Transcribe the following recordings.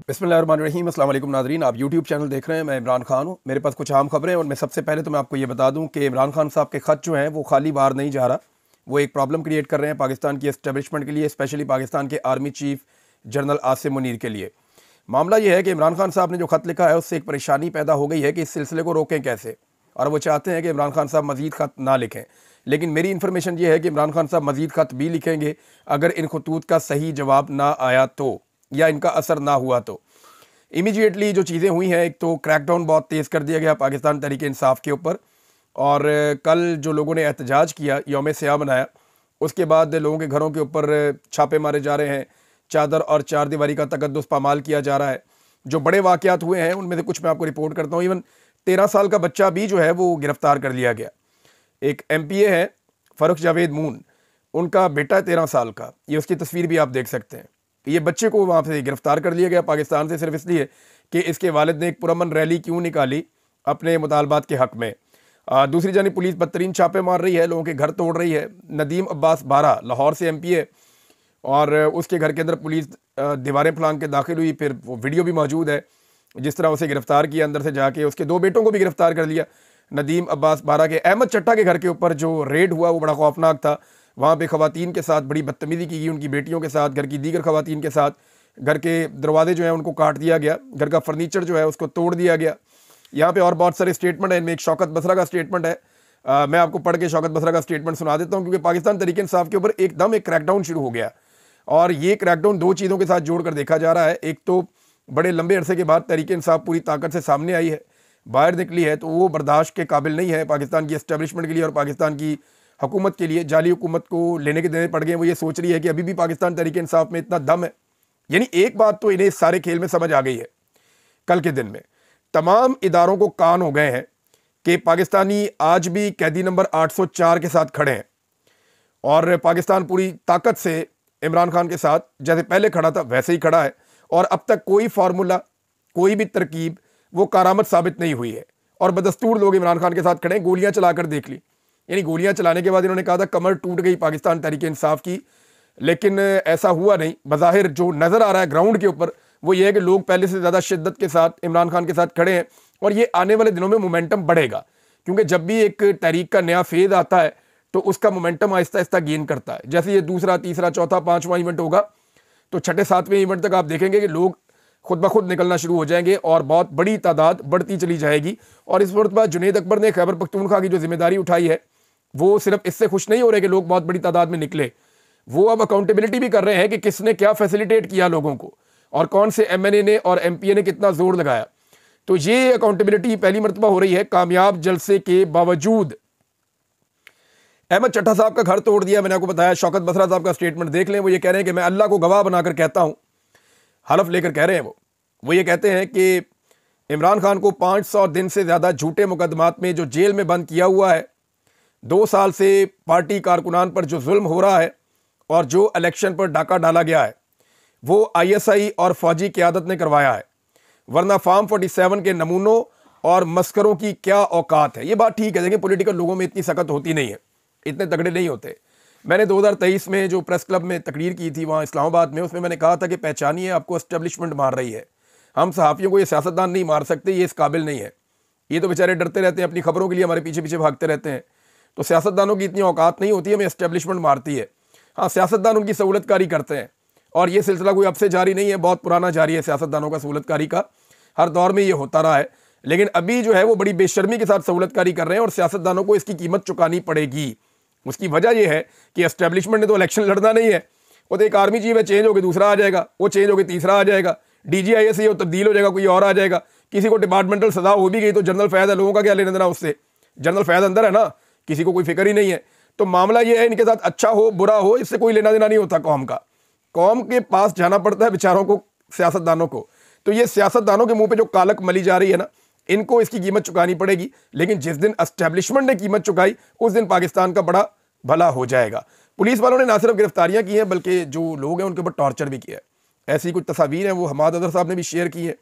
बिस्मिल्लाहिर्रहमानिर्रहीम। अस्सलाम वालेकुम नाज़रीन, आप यूट्यूब चैनल देख रहे हैं। मैं इमरान खान हूँ। मेरे पास कुछ अहम खबरें हैं और मैं सबसे पहले तो मैं आपको ये बता दूँ कि इमरान खान साहब के ख़त जो हैं वो खाली बाहर नहीं जा रहा। वो एक प्रॉब्लम क्रिएट कर रहे हैं पाकिस्तान की एस्टेब्लिशमेंट के लिए, स्पेशली पाकिस्तान के army chief general Asim Munir के लिए। मामला ये है कि इमरान खान साहब ने जो ख़त लिखा है उससे एक परेशानी पैदा हो गई है कि इस सिलसिले को रोकें कैसे, और वो चाहते हैं कि इमरान खान साहब मज़ीद ख़त ना लिखें। लेकिन मेरी इन्फॉर्मेशन ये है कि इमरान खान साहब मज़ीद ख़त भी लिखेंगे अगर इन खतूत का सही जवाब ना आया तो, या इनका असर ना हुआ तो। इमीडिएटली जो चीज़ें हुई हैं, एक तो क्रैकडाउन बहुत तेज़ कर दिया गया पाकिस्तान तहरीक इंसाफ के ऊपर, और कल जो लोगों ने एहतजाज किया, यौम स्याह मनाया, उसके बाद लोगों के घरों के ऊपर छापे मारे जा रहे हैं, चादर और चार दीवारी का तकद्दुस पामाल किया जा रहा है। जो बड़े वाक़यात हुए हैं उनमें से कुछ मैं आपको रिपोर्ट करता हूँ। इवन 13 साल का बच्चा भी जो है वो गिरफ़्तार कर लिया गया। एक MPA है फ़ारूक जावेद मून, उनका बेटा है 13 साल का, ये उसकी तस्वीर भी आप देख सकते हैं। ये बच्चे को वहाँ से गिरफ्तार कर लिया गया पाकिस्तान से, सिर्फ इसलिए कि इसके वालिद ने एक पुरअमन रैली क्यों निकाली अपने मुतालबात के हक़ में। दूसरी जानिब पुलिस बदतरीन छापे मार रही है, लोगों के घर तोड़ रही है। नदीम अब्बास बारा लाहौर से MPA, और उसके घर के अंदर पुलिस दीवारें फलांग के दाखिल हुई। फिर वो वीडियो भी मौजूद है जिस तरह उसे गिरफ्तार किया, अंदर से जाके उसके 2 बेटों को भी गिरफ्तार कर लिया। नदीम अब्बास बारा के अहमद चट्टा के घर के ऊपर जो रेड हुआ वो बड़ा खौफनाक था। वहाँ पे ख़वातीन के साथ बड़ी बदतमीज़ी की गई, उनकी बेटियों के साथ, घर की दीगर ख़वातीन के साथ। घर के दरवाजे जो हैं उनको काट दिया गया, घर का फर्नीचर जो है उसको तोड़ दिया गया। यहाँ पे और बहुत सारे स्टेटमेंट हैं, इनमें एक शौकत बसरा का स्टेटमेंट है। मैं आपको पढ़ के शौकत बसरा का स्टेटमेंट सुना देता हूँ, क्योंकि पाकिस्तान तहरीक इंसाफ के ऊपर एकदम एक क्रैकडाउन शुरू हो गया, और ये क्रैकडाउन 2 चीज़ों के साथ जोड़ कर देखा जा रहा है। एक तो बड़े लंबे अरसे के बाद तहरीक इंसाफ पूरी ताकत से सामने आई है, बाहर निकली है, तो वो बर्दाश्त के काबिल नहीं है पाकिस्तान की एस्टेब्लिशमेंट के लिए और पाकिस्तान की हुकूमत के लिए। जाली हुकूमत को लेने के देने पड़ गए। वो ये सोच रही है कि अभी भी पाकिस्तान तहरीक इंसाफ में इतना दम है। यानी एक बात तो इन्हें इस सारे खेल में समझ आ गई है, कल के दिन में तमाम इदारों को कान हो गए हैं कि पाकिस्तानी आज भी कैदी नंबर 804 के साथ खड़े हैं, और पाकिस्तान पूरी ताकत से इमरान खान के साथ जैसे पहले खड़ा था वैसे ही खड़ा है। और अब तक कोई फार्मूला, कोई भी तरकीब वो कारामद साबित नहीं हुई है, और बदस्तूर लोग इमरान खान के साथ खड़े हैं। गोलियां चलाकर देख ली, यानी गोलियां चलाने के बाद इन्होंने कहा था कमर टूट गई पाकिस्तान तहरीक इंसाफ की, लेकिन ऐसा हुआ नहीं। बज़ाहिर जो नज़र आ रहा है ग्राउंड के ऊपर वो ये है कि लोग पहले से ज़्यादा शिद्दत के साथ इमरान खान के साथ खड़े हैं, और ये आने वाले दिनों में मोमेंटम बढ़ेगा, क्योंकि जब भी एक तहरीक का नया फेज़ आता है तो उसका मोमेंटम आहिस्ता आहिस्ता गेन करता है। जैसे ये दूसरा, तीसरा, चौथा, 5वां इवेंट होगा, तो छठे 7वें इवेंट तक आप देखेंगे कि लोग खुद ब खुद निकलना शुरू हो जाएंगे, और बहुत बड़ी तादाद बढ़ती चली जाएगी। और इस वक्त बाद जुनेद अकबर ने खैबर पख्तूनख्वा की जो जिम्मेदारी उठाई है, वो सिर्फ इससे खुश नहीं हो रहे कि लोग बहुत बड़ी तादाद में निकले, वो अब अकाउंटेबिलिटी भी कर रहे हैं कि किसने क्या फैसिलिटेट किया लोगों को, और कौन से MNA ने और MPA ने कितना जोर लगाया। तो ये अकाउंटेबिलिटी पहली मरतबा हो रही है कामयाब जलसे के बावजूद। अहमद चट्टा साहब का घर तोड़ दिया, मैंने आपको बताया। शौकत बसरा साहब का स्टेटमेंट देख लें, वो ये कह रहे हैं कि मैं अल्लाह को गवाह बनाकर कहता हूं, हलफ लेकर कह रहे हैं वो ये कहते हैं कि इमरान खान को 500 दिन से ज़्यादा झूठे मुकदमात में जो जेल में बंद किया हुआ है, 2 साल से पार्टी कारकुनान पर जो जुल्म हो रहा है, और जो इलेक्शन पर डाका डाला गया है वो ISI और फौजी क़यादत ने करवाया है, वरना फार्म 47 के नमूनों और मस्करों की क्या औकात है। ये बात ठीक है, देखिए पॉलिटिकल लोगों में इतनी सख्त होती नहीं है, इतने तगड़े नहीं होते। मैंने 2023 में जो प्रेस क्लब में तकरीर की थी वहाँ इस्लामाबाद में, उसमें मैंने कहा था कि पहचानिए आपको एस्टेब्लिशमेंट मार रही है, हम सहाफ़ियों को ये सियासतदान नहीं मार सकते, ये इस काबिल नहीं है। ये तो बेचारे डरते रहते हैं, अपनी खबरों के लिए हमारे पीछे पीछे भागते रहते हैं। तो सियासतदानों की इतनी औकात नहीं होती है, हमें एस्टेब्लिशमेंट मारती है। हाँ, सियासतदान उनकी सहूलतकारी करते हैं, और ये सिलसिला कोई अब से जारी नहीं है, बहुत पुराना जारी है सियासतदानों का सहूलतकारी का, हर दौर में ये होता रहा है। लेकिन अभी जो है वो बड़ी बेशर्मी के साथ सहूलतकारी कर रहे हैं, और सियासतदानों को इसकी कीमत चुकानी पड़ेगी। उसकी वजह यह है कि एस्टेब्लिशमेंट ने तो इलेक्शन लड़ना नहीं है, वो तो एक आर्मी चीफ है, चेंज होकर दूसरा आ जाएगा, वो चेंज होकर तीसरा आ जाएगा, DG ISI वो तब्दील हो जाएगा, कोई और आ जाएगा। किसी को डिपार्टमेंटल सजा हो भी गई तो जनरल फैद है, लोगों का क्या लेना देना उससे, जनरल फैद अंदर है ना, किसी को कोई फिक्र ही नहीं है। तो मामला ये है, इनके साथ अच्छा हो बुरा हो इससे कोई लेना देना नहीं होता कौम का, कौम के पास जाना पड़ता है बेचारों को, सियासतदानों को। तो ये सियासतदानों के मुंह पे जो कालक मली जा रही है ना, इनको इसकी कीमत चुकानी पड़ेगी। लेकिन जिस दिन एस्टेब्लिशमेंट ने कीमत चुकाई उस दिन पाकिस्तान का बड़ा भला हो जाएगा। पुलिस वालों ने ना सिर्फ गिरफ्तारियां की हैं बल्कि जो लोग हैं उनके ऊपर टॉर्चर भी किया है। ऐसी कुछ तस्वीरें हैं वो हमाद अदर साहब ने भी शेयर की है,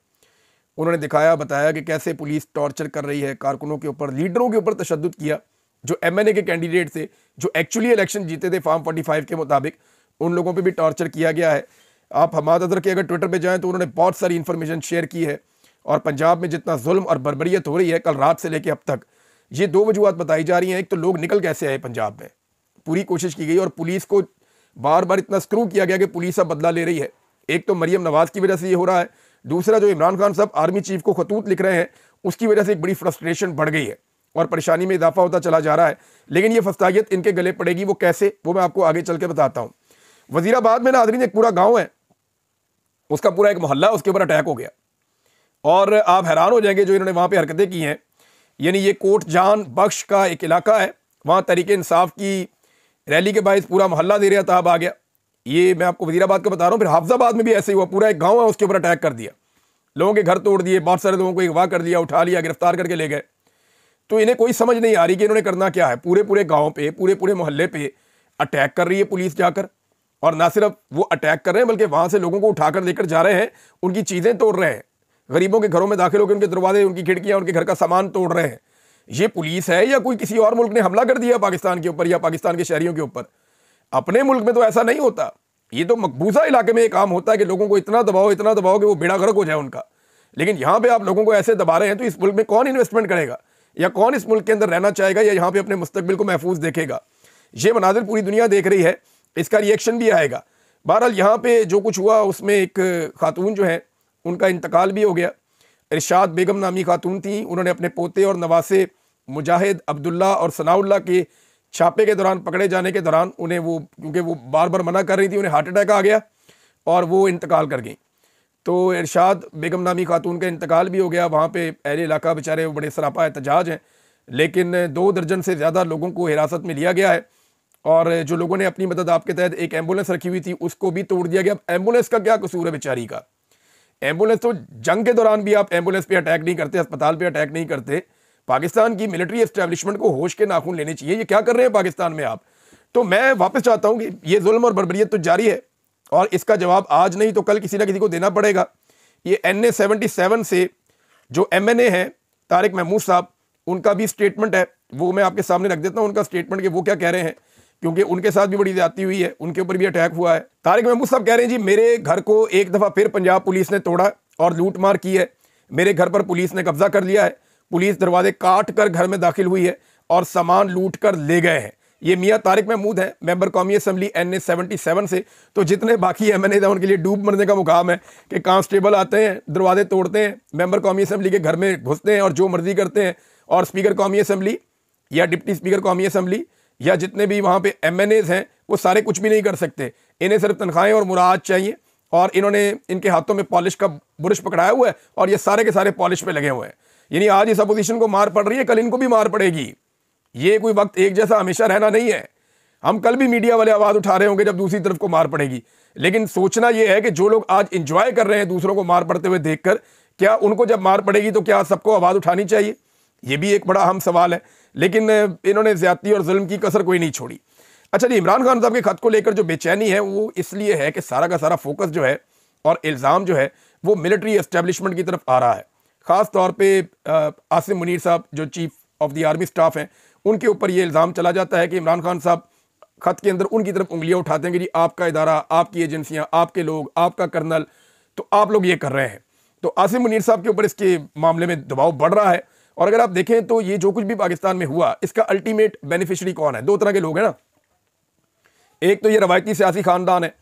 उन्होंने दिखाया बताया कि कैसे पुलिस टॉर्चर कर रही है कारकुनों के ऊपर, लीडरों के ऊपर तशद्दुद किया। जो MNA के कैंडिडेट थे, जो एक्चुअली इलेक्शन जीते थे फार्म 45 के मुताबिक, उन लोगों पे भी टॉर्चर किया गया है। आप हमाद अजहर के अगर ट्विटर पे जाएं तो उन्होंने बहुत सारी इन्फॉर्मेशन शेयर की है। और पंजाब में जितना जुल्म और बर्बरियत हो रही है कल रात से लेकर अब तक, ये दो वजूहत बताई जा रही हैं। एक तो लोग निकल कैसे आए पंजाब में, पूरी कोशिश की गई और पुलिस को बार बार इतना स्क्रू किया गया कि पुलिस अब बदला ले रही है। एक तो मरियम नवाज की वजह से ये हो रहा है, दूसरा जो इमरान खान साहब आर्मी चीफ को खतूत लिख रहे हैं उसकी वजह से एक बड़ी फ्रस्ट्रेशन बढ़ गई है और परेशानी में इजाफा होता चला जा रहा है। लेकिन ये फस्तायत इनके गले पड़ेगी, वो कैसे, वो मैं आपको आगे चल के बताता हूँ। वजीराबाद में नाज़रीन एक पूरा गाँव है, उसका पूरा एक मोहल्ला, उसके ऊपर अटैक हो गया और आप हैरान हो जाएंगे जो इन्होंने वहाँ पे हरकतें की हैं। यानी ये कोट जान बख्श का एक इलाका है, वहाँ तहरीक इंसाफ की रैली के बायस पूरा मोहल्ला देर ताब आ गया। ये मैं आपको वजीराबाद का बता रहा हूँ। फिर हाफजाबाद में भी ऐसे ही हुआ, पूरा एक गाँव है उसके ऊपर अटैक कर दिया, लोगों के घर तोड़ दिए, बहुत सारे लोगों को अगवा कर लिया, उठा लिया, गिरफ्तार करके ले गए। तो इन्हें कोई समझ नहीं आ रही कि इन्होंने करना क्या है। पूरे पूरे गाँव पे, पूरे पूरे मोहल्ले पे अटैक कर रही है पुलिस जाकर, और ना सिर्फ वो अटैक कर रहे हैं बल्कि वहाँ से लोगों को उठाकर लेकर जा रहे हैं, उनकी चीज़ें तोड़ रहे हैं, गरीबों के घरों में दाखिल होकर उनके दरवाजे, उनकी खिड़कियाँ, उनके घर का सामान तोड़ रहे हैं। ये पुलिस है या कोई किसी और मुल्क ने हमला कर दिया पाकिस्तान के ऊपर या पाकिस्तान के शहरियों के ऊपर? अपने मुल्क में तो ऐसा नहीं होता। ये तो मकबूजा इलाके में ये काम होता है कि लोगों को इतना दबाओ कि वो बेड़ा गर्क हो जाए उनका। लेकिन यहाँ पे आप लोगों को ऐसे दबा रहे हैं तो इस मुल्क में कौन इन्वेस्टमेंट करेगा या कौन इस मुल्क के अंदर रहना चाहेगा या यहाँ पे अपने मुस्तकबिल को महफूज देखेगा? ये मनाजिर पूरी दुनिया देख रही है, इसका रिएक्शन भी आएगा। बहरहाल यहाँ पे जो कुछ हुआ उसमें एक खातून जो है उनका इंतकाल भी हो गया। इरशाद बेगम नामी खातून थी, उन्होंने अपने पोते और नवासे मुजाहिद, अब्दुल्ला और सनाउल्लाह के छापे के दौरान, पकड़े जाने के दौरान उन्हें वो, क्योंकि वो बार बार मना कर रही थी, उन्हें हार्ट अटैक आ गया और वो इंतकाल कर गई। तो इरशाद बेगम नामी खातून का इंतकाल भी हो गया। वहाँ पे अहले इलाका बेचारे वो बड़े सरापा एहतजाज हैं, लेकिन 2 दर्जन से ज़्यादा लोगों को हिरासत में लिया गया है और जो लोगों ने अपनी मदद आपके तहत एक एम्बुलेंस रखी हुई थी उसको भी तोड़ दिया गया। एम्बुलेंस का क्या कसूर है बेचारी का? एम्बुलेंस तो जंग के दौरान भी आप एम्बुलेंस पे अटैक नहीं करते, अस्पताल पे अटैक नहीं करते। पाकिस्तान की मिलिट्री एस्टेब्लिशमेंट को होश के नाखून लेने चाहिए। ये क्या कर रहे हैं पाकिस्तान में आप? तो मैं वापस चाहता हूं कि ये जुल्म और बर्बरियत तो जारी है और इसका जवाब आज नहीं तो कल किसी ना किसी को देना पड़ेगा। ये NA 77 से जो MNA हैं तारिक महमूद साहब, उनका भी स्टेटमेंट है, वो मैं आपके सामने रख देता हूं उनका स्टेटमेंट कि वो क्या कह रहे हैं, क्योंकि उनके साथ भी बड़ी ज्यादती हुई है, उनके ऊपर भी अटैक हुआ है। तारिक महमूद साहब कह रहे हैं जी मेरे घर को एक दफ़ा फिर पंजाब पुलिस ने तोड़ा और लूट मार की है, मेरे घर पर पुलिस ने कब्जा कर लिया है, पुलिस दरवाजे काट कर घर में दाखिल हुई है और सामान लूट कर ले गए हैं। ये मियाँ तारिक महमूद हैं, मेंबर कौमी असम्बली NA 77 से। तो जितने बाकी MNA हैं उनके लिए डूब मरने का मुकाम है कि कांस्टेबल आते हैं, दरवाजे तोड़ते हैं, मेंबर कौमी असम्बली के घर में घुसते हैं और जो मर्जी करते हैं, और स्पीकर कौमी असम्बली या डिप्टी स्पीकर कौमी असम्बली या जितने भी वहाँ पे MNAs हैं वो सारे कुछ भी नहीं कर सकते। इन्हें सिर्फ तनख्वाहें और मुराद चाहिए और इन्होंने, इनके हाथों में पॉलिश का बुरश पकड़ाया हुआ है और ये सारे के सारे पॉलिश पे लगे हुए हैं। यानी आज इस अपोजिशन को मार पड़ रही है, कल इनको भी मार पड़ेगी। ये कोई वक्त एक जैसा हमेशा रहना नहीं है। हम कल भी मीडिया वाले आवाज़ उठा रहे होंगे जब दूसरी तरफ को मार पड़ेगी। लेकिन सोचना यह है कि जो लोग आज इंजॉय कर रहे हैं दूसरों को मार पड़ते हुए देखकर, क्या उनको जब मार पड़ेगी तो क्या सबको आवाज़ उठानी चाहिए? ये भी एक बड़ा अहम सवाल है। लेकिन इन्होंने ज्यादती और जुल्म की कसर कोई नहीं छोड़ी। अच्छा जी, इमरान खान साहब के खत को लेकर जो बेचैनी है वो इसलिए है कि सारा का सारा फोकस जो है और इल्ज़ाम जो है वो मिलिट्री एस्टेब्लिशमेंट की तरफ आ रहा है। ख़ास तौर पे आसिम मुनीर साहब जो chief of the army staff हैं उनके ऊपर ये इल्ज़ाम चला जाता है कि इमरान खान साहब खत के अंदर उनकी तरफ उंगलियां उठाते हैं कि जी आपका इदारा, आपकी एजेंसियां, आपके लोग, आपका कर्नल, तो आप लोग ये कर रहे हैं। तो आसिम मुनीर साहब के ऊपर इसके मामले में दबाव बढ़ रहा है। और अगर आप देखें तो ये जो कुछ भी पाकिस्तान में हुआ इसका अल्टीमेट बेनिफिशियरी कौन है? 2 तरह के लोग हैं ना। एक तो ये रवायती सियासी खानदान है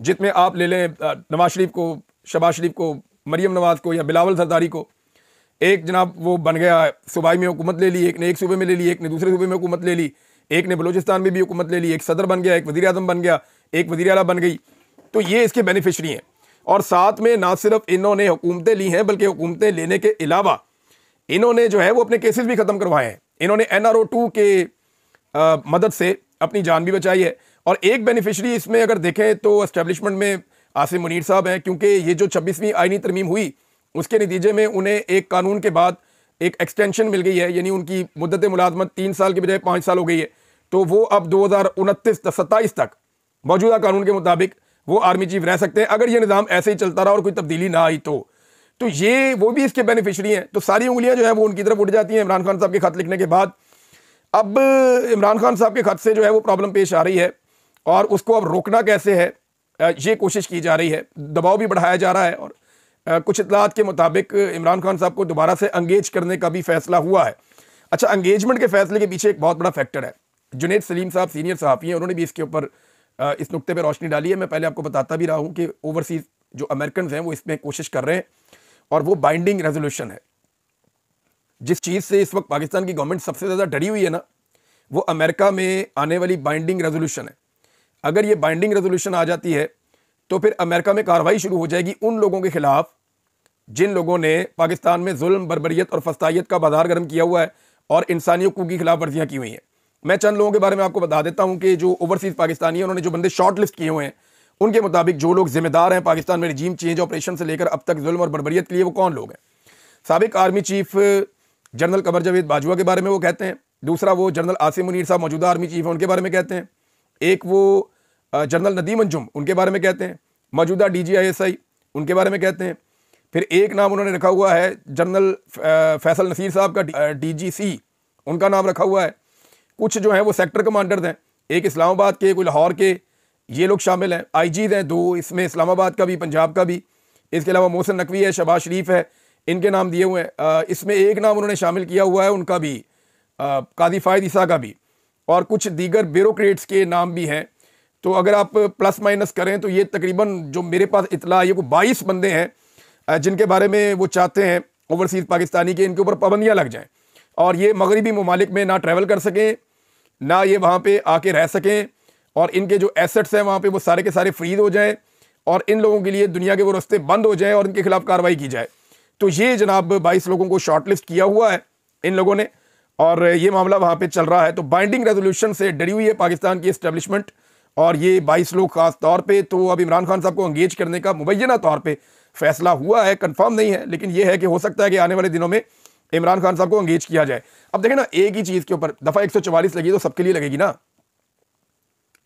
जिसमें आप ले लें नवाज शरीफ को, शहबाज शरीफ को, मरियम नवाज को या बिलावल सरदारी को। एक जनाब वो बन गया, सूबाई में हुकूमत ले ली, एक ने एक सूबे में ले ली, एक ने दूसरे सूबे में हुकूमत ले ली, एक ने बलूचिस्तान में भी हुकूमत ले ली, एक सदर बन गया, एक वज़ीर आज़म बन गया, एक वज़ीर आला बन गई। तो ये इसके बेनिफिशरी हैं। और साथ में ना सिर्फ इन्होंने हुकूमतें ली हैं बल्कि हुकूमतें लेने के अलावा इन्होंने जो है वो अपने केसेस भी ख़त्म करवाए हैं। इन्होंने NRO 2 के मदद से अपनी जान भी बचाई है। और एक बेनिफिशरी इसमें अगर देखें तो एस्टेब्लिशमेंट में आसिम मुनीर साहब हैं, क्योंकि ये जो 26वीं आईनी तरमीम हुई उसके नतीजे में उन्हें एक कानून के बाद एक एक्सटेंशन मिल गई है, यानी उनकी मुद्दत मुलाजमत 3 साल की बजाय 5 साल हो गई है। तो वो अब 2029-27 तक मौजूदा कानून के मुताबिक वो आर्मी चीफ रह सकते हैं अगर ये निज़ाम ऐसे ही चलता रहा और कोई तब्दीली ना आई तो ये वो भी इसके बेनिफिशरी हैं। तो सारी उंगलियां जो है वो उनकी तरफ उठ जाती हैं इमरान खान साहब के खत लिखने के बाद। अब इमरान खान साहब के खत से जो है वो प्रॉब्लम पेश आ रही है और उसको अब रोकना कैसे है ये कोशिश की जा रही है, दबाव भी बढ़ाया जा रहा है। और कुछ इत्तलात के मुताबिक इमरान खान साहब को दोबारा से एंगेज करने का भी फैसला हुआ है। अच्छा, एंगेजमेंट के फैसले के पीछे एक बहुत बड़ा फैक्टर है। जुनैद सलीम साहब सीनियर सहाफ़ी हैं, उन्होंने भी इसके ऊपर इस नुक्ते पर रोशनी डाली है। मैं पहले आपको बताता भी रहा हूँ कि ओवरसीज़ जो अमेरिकन हैं वो इसमें कोशिश कर रहे हैं, और वो बाइंडिंग रेजोल्यूशन है। जिस चीज़ से इस वक्त पाकिस्तान की गवर्नमेंट सबसे ज़्यादा डरी हुई है ना, वो अमेरिका में आने वाली बाइंडिंग रेजोल्यूशन है। अगर ये बाइंडिंग रेजोल्यूशन आ जाती है तो फिर अमेरिका में कार्रवाई शुरू हो जाएगी उन लोगों के खिलाफ जिन लोगों ने पाकिस्तान में जुल्म, बर्बरियत और फस्तायत का बाजार गर्म किया हुआ है और इंसानी हकूक़ की खिलाफ वर्जियाँ की हुई हैं। मैं चंद लोगों के बारे में आपको बता देता हूँ कि जो ओवरसीज़ पाकिस्तानी हैं, उन्होंने जो बंदे शॉर्ट लिस्ट किए हुए हैं, उनके मुताबिक जो लोग जिम्मेदार हैं पाकिस्तान में रजीम चेंज ऑपरेशन से लेकर अब तक जुल्म और बर्बरियत के लिए, वो कौन लोग हैं। साबिक army chief general Qamar Javed Bajwa के बारे में वो कहते हैं। दूसरा, वो जनरल आसिम मुनीर साहब मौजूदा आर्मी चीफ हैं, उनके बारे में कहते हैं। एक वो जनरल नदीम अंजुम, उनके बारे में कहते हैं। मौजूदा DGISI, उनके बारे में कहते हैं। फिर एक नाम उन्होंने रखा हुआ है जनरल फैसल नसीर साहब का, DGC उनका नाम रखा हुआ है। कुछ जो हैं वो सेक्टर कमांडर्स हैं, एक इस्लामाबाद के, कोई लाहौर के, ये लोग शामिल हैं। IGs हैं 2, इसमें इस्लामाबाद का भी, पंजाब का भी। इसके अलावा मोहसिन नकवी है, शहबाज शरीफ है, इनके नाम दिए हुए हैं। इसमें एक नाम उन्होंने शामिल किया हुआ है उनका भी, कादी फायद ईसा का भी, और कुछ दीगर ब्यूरोक्रेट्स के नाम भी हैं। तो अगर आप प्लस माइनस करें तो ये तकरीबन जो मेरे पास इतला, ये को 22 बंदे हैं जिनके बारे में वो चाहते हैं ओवरसीज़ पाकिस्तानी के इनके ऊपर पाबंदियाँ लग जाएं और ये मगरबी ममालिक में ना ट्रैवल कर सकें, ना ये वहाँ पे आके रह सकें, और इनके जो एसेट्स हैं वहाँ पे वो सारे के सारे फ्रीज हो जाएं, और इन लोगों के लिए दुनिया के वो रास्ते बंद हो जाएं और इनके खिलाफ कार्रवाई की जाए। तो ये जनाब 22 लोगों को शॉर्टलिस्ट किया हुआ है इन लोगों ने, और ये मामला वहाँ पे चल रहा है। तो बाइंडिंग रेजोल्यूशन से डरी हुई है पाकिस्तान की इस्टेब्लिशमेंट, और ये 22 लोग खास तौर पे। तो अब इमरान खान साहब को एंगेज करने का मुबैना तौर पे फैसला हुआ है, कंफर्म नहीं है, लेकिन ये है कि हो सकता है कि आने वाले दिनों में इमरान खान साहब को एंगेज किया जाए। अब देखें ना, एक ही चीज़ के ऊपर दफ़ा 144 लगी तो सबके लिए लगेगी ना।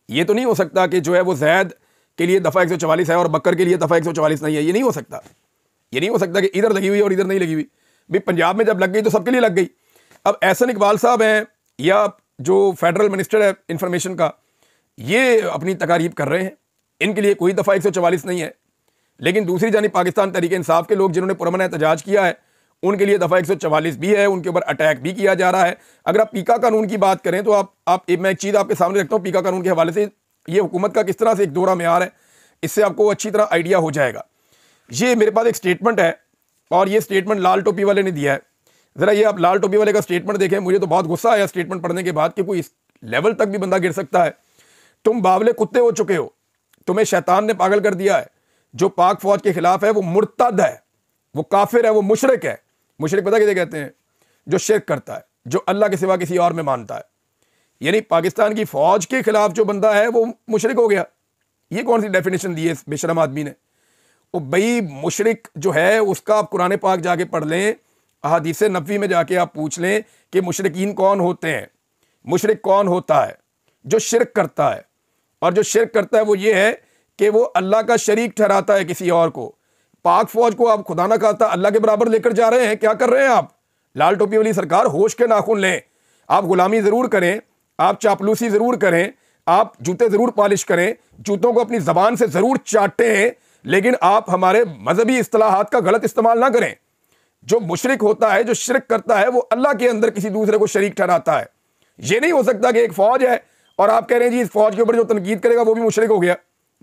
ये तो नहीं हो सकता कि जो है वो जैद के लिए दफ़ा 144 है और बकर के लिए दफ़ा 144 नहीं है। ये नहीं हो सकता। ये नहीं हो सकता कि इधर लगी हुई और इधर नहीं लगी हुई। भाई पंजाब में जब लग गई तो सबके लिए लग गई। अब एहसन इकबाल साहब हैं या जो फेडरल मिनिस्टर है इंफॉर्मेशन का, ये अपनी तकारीब कर रहे हैं, इनके लिए कोई दफ़ा 144 नहीं है। लेकिन दूसरी जानिब पाकिस्तान तहरीक इंसाफ के लोग जिन्होंने पुरअमन एहतजाज किया है, उनके लिए दफ़ा 144 भी है, उनके ऊपर अटैक भी किया जा रहा है। अगर आप पीका कानून की बात करें तो मैं एक चीज़ आपके सामने रखता हूँ पीका कानून के हवाले से, ये हुकूमत का किस तरह से एक दोहरा म्यार है, इससे आपको अच्छी तरह आइडिया हो जाएगा। ये मेरे पास एक स्टेटमेंट है, और ये स्टेटमेंट लाल टोपी वाले ने दिया है। ज़रा ये आप लाल टोपी वाले का स्टेटमेंट देखें। मुझे तो बहुत गुस्सा आया स्टेटमेंट पढ़ने के बाद कि कोई इस लेवल तक भी बंदा गिर सकता है। तुम बावले कुत्ते हो चुके हो, तुम्हें शैतान ने पागल कर दिया है। जो पाक फौज के खिलाफ है वो मुर्तद है, वो काफिर है, वो मुशरिक है। मुशरिक पता किसे कहते हैं? जो शिर्क करता है, जो अल्लाह के सिवा किसी और में मानता है। यानी पाकिस्तान की फौज के खिलाफ जो बंदा है वो मुशरिक हो गया। ये कौन सी डेफिनेशन दी है इस बेशरम आदमी ने? वो भाई मुशरिक जो है उसका आप कुरान पाक जाके पढ़ लें, अहादीस नबवी में जाके आप पूछ लें कि मुशरिकीन कौन होते हैं। मुशरिक कौन होता है? जो शिर्क करता है, और जो शिर्क करता है वो ये है कि वो अल्लाह का शरीक ठहराता है किसी और को। पाक फौज को आप खुदा ना खाता अल्लाह के बराबर लेकर जा रहे हैं। क्या कर रहे हैं आप? लाल टोपी वाली सरकार, होश के नाखून लें। आप गुलामी ज़रूर करें, आप चापलूसी ज़रूर करें, आप जूते ज़रूर पॉलिश करें, जूतों को अपनी ज़बान से ज़रूर चाटें, लेकिन आप हमारे मजहबी इस्तिलाहात का गलत इस्तेमाल ना करें। जो मुशरिक होता है, जो शिरक करता है, वो अल्लाह के अंदर किसी दूसरे को शरीक ठहराता है। ये नहीं हो सकता कि एक फौज है और आप कह रहे हैं जी इस फौज के ऊपर जो तनकीद करेगा वो भी मुशरिक हो गया।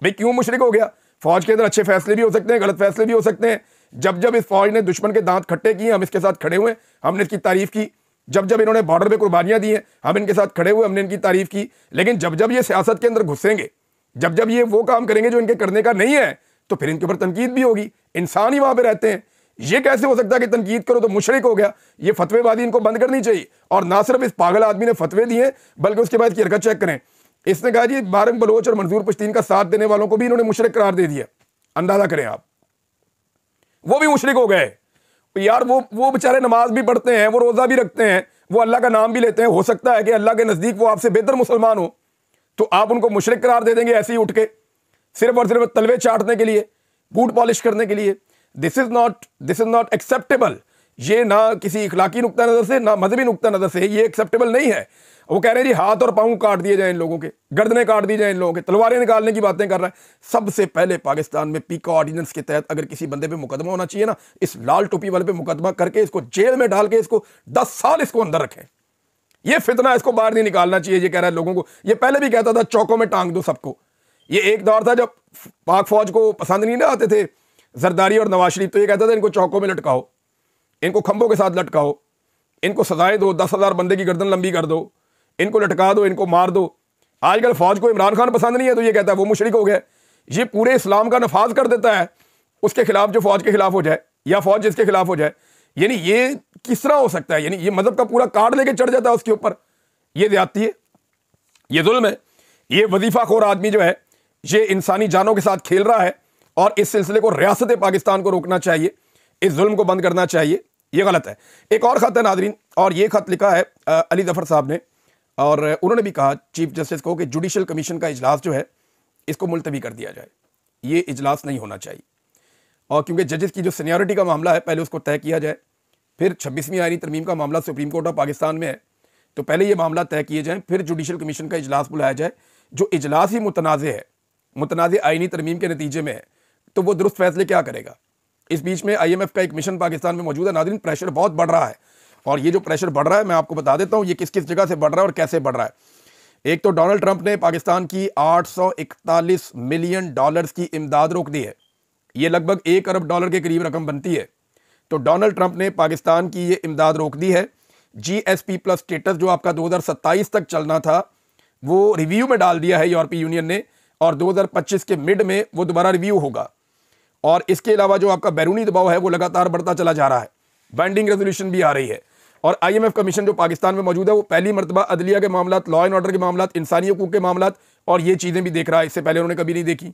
भाई क्यों मुशरिक हो गया? फौज के अंदर अच्छे फैसले भी हो सकते हैं, गलत फैसले भी हो सकते हैं। जब जब इस फौज ने दुश्मन के दांत खट्टे किए, हम इसके साथ खड़े हुए, हमने इसकी तारीफ की। जब जब इन्होंने बॉर्डर पे कुर्बानियां दी हैं, हम इनके साथ खड़े हुए, हमने इनकी तारीफ की। लेकिन जब जब ये सियासत के अंदर घुसेंगे, जब जब ये वो काम करेंगे जो इनके करने का नहीं है, तो फिर इनके ऊपर तनकीद भी होगी। इंसान ही वहां पर रहते हैं। ये कैसे हो सकता है कि तनकीद करो तो मुशरिक हो गया? ये फतवेबाजी इनको बंद करनी चाहिए। और ना सिर्फ इस पागल आदमी ने फतवे दिए, बल्कि उसके बाद की हरकत चेक करें। इसने कहा जी बारंग बलोच और मंजूर पश्तीन का साथ देने वालों को भी इन्होंने मुशरिक करार दे दिया। अंदाजा करें आप, वो भी मुशरिक हो गए। यार वो बेचारे नमाज भी पढ़ते हैं, वो रोजा भी रखते हैं, वो अल्लाह का नाम भी लेते हैं। हो सकता है कि अल्लाह के नजदीक वो आपसे बेहतर मुसलमान हो, तो आप उनको मुशरिक करार दे देंगे ऐसे ही उठ के, सिर्फ और सिर्फ तलवे चाटने के लिए, बूट पॉलिश करने के लिए। This is not acceptable. ये ना किसी इखलाकी नुक्ता नज़र से ना मजहबी नुक्ता नज़र से ये एक्सेप्टेबल नहीं है। वो कह रहे हैं जी हाथ और पाँव काट दिए जाए इन लोगों के, गर्दनें काट दी जाए इन लोगों के, तलवारें निकालने की बातें कर रहा है। सबसे पहले पाकिस्तान में पीका ऑर्डिनेंस के तहत अगर किसी बंदे पे मुकदमा होना चाहिए ना, इस लाल टोपी वाले पे मुकदमा करके इसको जेल में डाल के इसको 10 साल इसको अंदर रखें। ये फितना इसको बाहर नहीं निकालना चाहिए। ये कह रहा है लोगों को, ये पहले भी कहता था चौकों में टांग दो सबको। ये एक दौर था जब पाक फौज को पसंद नहीं ना आते थे जरदारी और नवाज शरीफ, तो ये कहता था इनको चौकों में लटकाओ, इनको खंभों के साथ लटकाओ, इनको सजाएं दो, 10,000 बंदे की गर्दन लंबी कर दो, इनको लटका दो, इनको मार दो। आजकल फौज को इमरान खान पसंद नहीं है तो ये कहता है वो मुशरिक हो गया। ये पूरे इस्लाम का नफाज कर देता है उसके खिलाफ जो फौज के खिलाफ हो जाए या फौज जिसके खिलाफ हो जाए। यानी ये किस तरह हो सकता है? यानी ये मजहब का पूरा कार्ड लेके चढ़ जाता है उसके ऊपर। ये ज्यादती है, ये जुल्म है। ये वजीफाखोर आदमी जो है ये इंसानी जानों के साथ खेल रहा है और इस सिलसिले को रियासत पाकिस्तान को रोकना चाहिए, इस जुल्म को बंद करना चाहिए। ये गलत है। एक और खत है नादरीन, और ये खत लिखा है अली जफर साहब ने, और उन्होंने भी कहा चीफ जस्टिस को कि जुडिशल कमीशन का इजलास जो है इसको मुलतवी कर दिया जाए, ये इजलास नहीं होना चाहिए। और क्योंकि जजेस की जो सीनियरिटी का मामला है पहले उसको तय किया जाए, फिर 26वीं आईनी तरमीम का मामला सुप्रीम कोर्ट ऑफ पाकिस्तान में है, तो पहले ये मामला तय किए जाए, फिर जुडिशल कमीशन का इजलास बुलाया जाए। जो इजलास ही मुतनाज़ है, मुतनाज़ आईनी तरमीम के नतीजे में है, तो वो दुरुस्त फैसले क्या करेगा? इस बीच में IMF का एक मिशन पाकिस्तान में मौजूद है। नाज़रीन, प्रेशर बहुत बढ़ रहा है, और ये जो प्रेशर बढ़ रहा है मैं आपको बता देता हूँ ये किस किस जगह से बढ़ रहा है और कैसे बढ़ रहा है। एक तो डोनाल्ड ट्रंप ने पाकिस्तान की 841 मिलियन डॉलर्स की इमदाद रोक दी है। ये लगभग 1 अरब डॉलर के करीब रकम बनती है। तो डोनाल्ड ट्रंप ने पाकिस्तान की ये इमदाद रोक दी है। GSP+ स्टेटस जो आपका 2027 तक चलना था वो रिव्यू में डाल दिया है यूरोपीय यूनियन ने, और 2025 के मिड में वो दोबारा रिव्यू होगा। और इसके अलावा जो आपका बैरूनी दबाव है वो लगातार बढ़ता चला जा रहा है, बाइंडिंग रेजोल्यूशन भी आ रही है। और IMF कमीशन जो पाकिस्तान में मौजूद है वो पहली मरतबा अदलिया के मामलात, लॉ एंड ऑर्डर के मामलात, इंसानी हकूक़ के मामलात और ये चीज़ें भी देख रहा है। इससे पहले उन्होंने कभी नहीं देखी।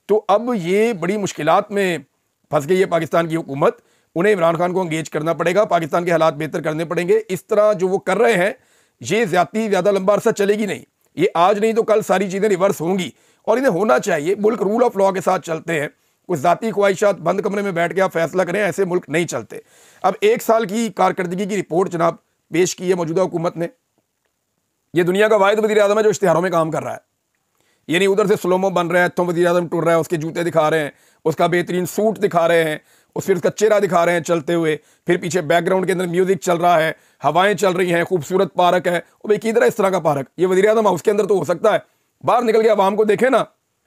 तो अब ये बड़ी मुश्किलात में फंस गई है पाकिस्तान की हुकूमत। उन्हें इमरान खान को एंगेज करना पड़ेगा, पाकिस्तान के हालात बेहतर करने पड़ेंगे। इस तरह जो वो कर रहे हैं ये ज़्यादा लंबा अरसा चलेगी नहीं। ये आज नहीं तो कल सारी चीज़ें रिवर्स होंगी, और इन्हें होना चाहिए। मुल्क रूल ऑफ लॉ के साथ चलते हैं, कुछ ज़ाती ख्वाहिशात बंद कमरे में बैठ के आप फैसला करें, ऐसे मुल्क नहीं चलते। अब 1 साल की कारकर्दगी की रिपोर्ट जनाब पेश की है मौजूदा हुकूमत ने। ये दुनिया का वाहिद वज़ीर आज़म है जो इश्तिहारों में काम कर रहा है। यानी उधर से स्लोमो बन रहा है तो वज़ीर आज़म टुर रहा है, उसके जूते दिखा रहे हैं, उसका बेहतरीन सूट दिखा रहे हैं, फिर उसका चेहरा दिखा रहे हैं चलते हुए, फिर पीछे बैकग्राउंड के अंदर म्यूजिक चल रहा है, हवाएं चल रही हैं, खूबसूरत पार्क है। वो भाई किधर है इस तरह का पार्क? ये वज़ीर आज़म हाउस के अंदर तो हो सकता है, बाहर निकल के आवाम को देखे ना,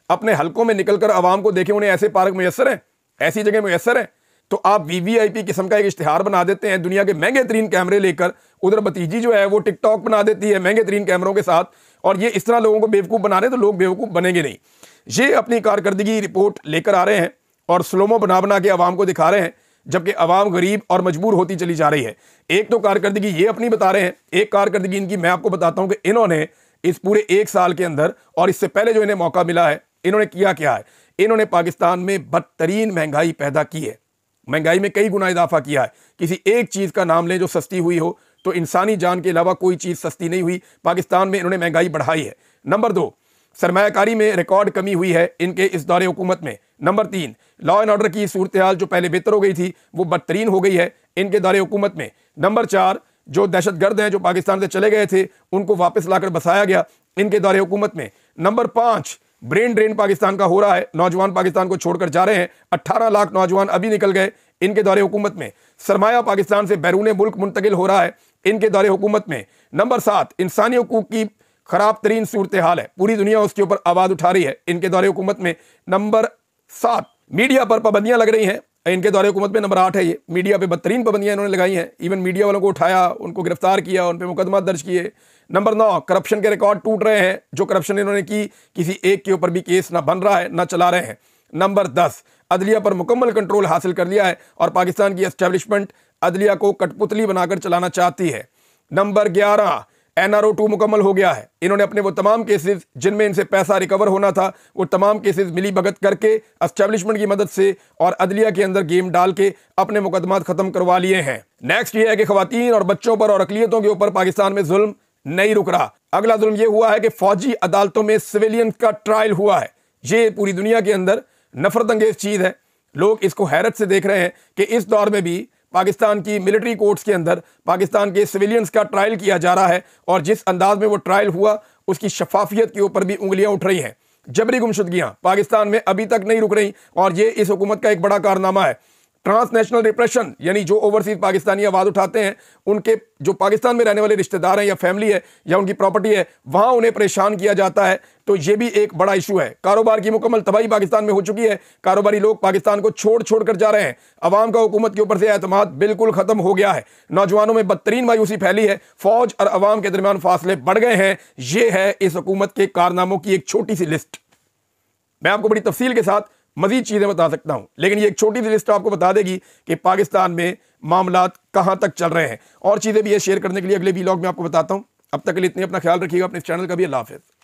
अपने हलकों में निकलकर आवाम को देखें, उन्हें ऐसे पार्क मैसर हैं, ऐसी जगह मैसर है। तो आप VVIP किस्म का एक इश्तिहार बना देते हैं, दुनिया के महंगे तरीन कैमरे लेकर। उधर भतीजी जो है वो टिकटॉक बना देती है महंगे तरीन कैमरों के साथ, और ये इस तरह लोगों को बेवकूफ़ बना रहे हैं, तो लोग बेवकूफ़ बनेंगे नहीं। ये अपनी कारकर्दगी रिपोर्ट लेकर आ रहे हैं और स्लोमो बना के आवाम को दिखा रहे हैं, जबकि आवाम गरीब और मजबूर होती चली जा रही है। एक तो कारकर्दगी ये अपनी बता रहे हैं, एक कारकर्दगी इनकी मैं आपको बताता हूँ कि इन्होंने इस पूरे 1 साल के अंदर और इससे पहले जो इन्हें मौका मिला है, इन्होंने किया क्या है। इन्होंने पाकिस्तान में बदतरीन महंगाई पैदा की है, महंगाई में कई गुना इजाफा किया है। किसी एक चीज़ का नाम लें जो सस्ती हुई हो, तो इंसानी जान के अलावा कोई चीज़ सस्ती नहीं हुई। पाकिस्तान में इन्होंने महंगाई बढ़ाई है। नंबर 2, सरमायाकारी में रिकॉर्ड कमी हुई है इनके इस दौरे हुकूमत में। नंबर 3, लॉ एंड ऑर्डर की सूरत हाल जो पहले बेहतर हो गई थी वो बदतरीन हो गई है इनके दौरे हुकूमत में। नंबर 4, जो दहशतगर्द हैं जो पाकिस्तान से चले गए थे उनको वापस लाकर बसाया गया इनके दौरे हुकूमत में। नंबर 5, ब्रेन ड्रेन पाकिस्तान का हो रहा है, नौजवान पाकिस्तान को छोड़कर जा रहे हैं। 18 लाख नौजवान अभी निकल गए इनके दौरे हुकूमत में। सरमाया पाकिस्तान से बैरून मुल्क मुंतकिल हो रहा है इनके दौरे हुकूमत में। नंबर 7, इंसानी हकूक़ की खराब तरीन सूरत हाल है, पूरी दुनिया उसके ऊपर आवाज़ उठा रही है इनके दौरे हुकूमत में। नंबर 7, मीडिया पर पाबंदियां लग रही हैं इनके दौरे हुकूमत में। नंबर 8 है ये, मीडिया पे बदतरीन पाबंदियां इन्होंने लगाई हैं, इवन मीडिया वालों को उठाया, उनको गिरफ्तार किया, उन पर मुकदमा दर्ज किए। नंबर 9, करप्शन के रिकॉर्ड टूट रहे हैं, जो करप्शन इन्होंने की किसी एक के ऊपर भी केस ना बन रहा है ना चला रहे हैं। नंबर 10, अदलिया पर मुकम्मल कंट्रोल हासिल कर लिया है और पाकिस्तान की एस्टेब्लिशमेंट अदलिया को कठपुतली बनाकर चलाना चाहती है। नंबर 11, NRO 2 मुकम्मल हो गया है। इन्होंने अपने वो तमाम केसेस जिनमें इनसे पैसा रिकवर होना था वो तमाम केसेस मिली भगत करके एस्टेब्लिशमेंट की मदद से और अदलिया के अंदर गेम डाल के अपने मुकदमात खत्म करवा लिए हैं। नेक्स्ट ये है कि खवातीन और बच्चों पर और अकलियतों के ऊपर पाकिस्तान में जुल्म नहीं रुक रहा। अगला जुल्म ये हुआ है कि फौजी अदालतों में सिविलियन का ट्रायल हुआ है। ये पूरी दुनिया के अंदर नफरत अंगेज चीज़ है। लोग इसको हैरत से देख रहे हैं कि इस दौर में भी पाकिस्तान की मिलिट्री कोर्ट्स के अंदर पाकिस्तान के सिविलियंस का ट्रायल किया जा रहा है और जिस अंदाज में वो ट्रायल हुआ उसकी शफाफियत के ऊपर भी उंगलियां उठ रही हैं। जबरी गुमशुदगियां पाकिस्तान में अभी तक नहीं रुक रही और ये इस हुकूमत का एक बड़ा कारनामा है। ट्रांसनेशनल रिप्रेशन यानी जो ओवरसीज पाकिस्तानी आवाज उठाते हैं, उनके जो पाकिस्तान में रहने वाले रिश्तेदार हैं या फैमिली है या उनकी प्रॉपर्टी है, वहां उन्हें परेशान किया जाता है। तो ये भी एक बड़ा इशू है। कारोबार की मुकम्मल तबाही पाकिस्तान में हो चुकी है। कारोबारी लोग पाकिस्तान को छोड़ कर जा रहे हैं। अवाम का हुकूमत के ऊपर से एतमाद बिल्कुल खत्म हो गया है। नौजवानों में बदतरीन मायूसी फैली है। फौज और अवाम के दरमियान फासले बढ़ गए हैं। यह है इस हुकूमत के कारनामों की एक छोटी सी लिस्ट। मैं आपको बड़ी तफसील के साथ मजीद चीजें बता सकता हूं, लेकिन ये एक छोटी सी लिस्ट आपको बता देगी कि पाकिस्तान में मामलात कहां तक चल रहे हैं। और चीजें भी ये शेयर करने के लिए अगले वीलॉग में आपको बताता हूं। अब तक के लिए इतनी अपना ख्याल रखिएगा, अपने चैनल का भी। अल्लाह हाफिज़।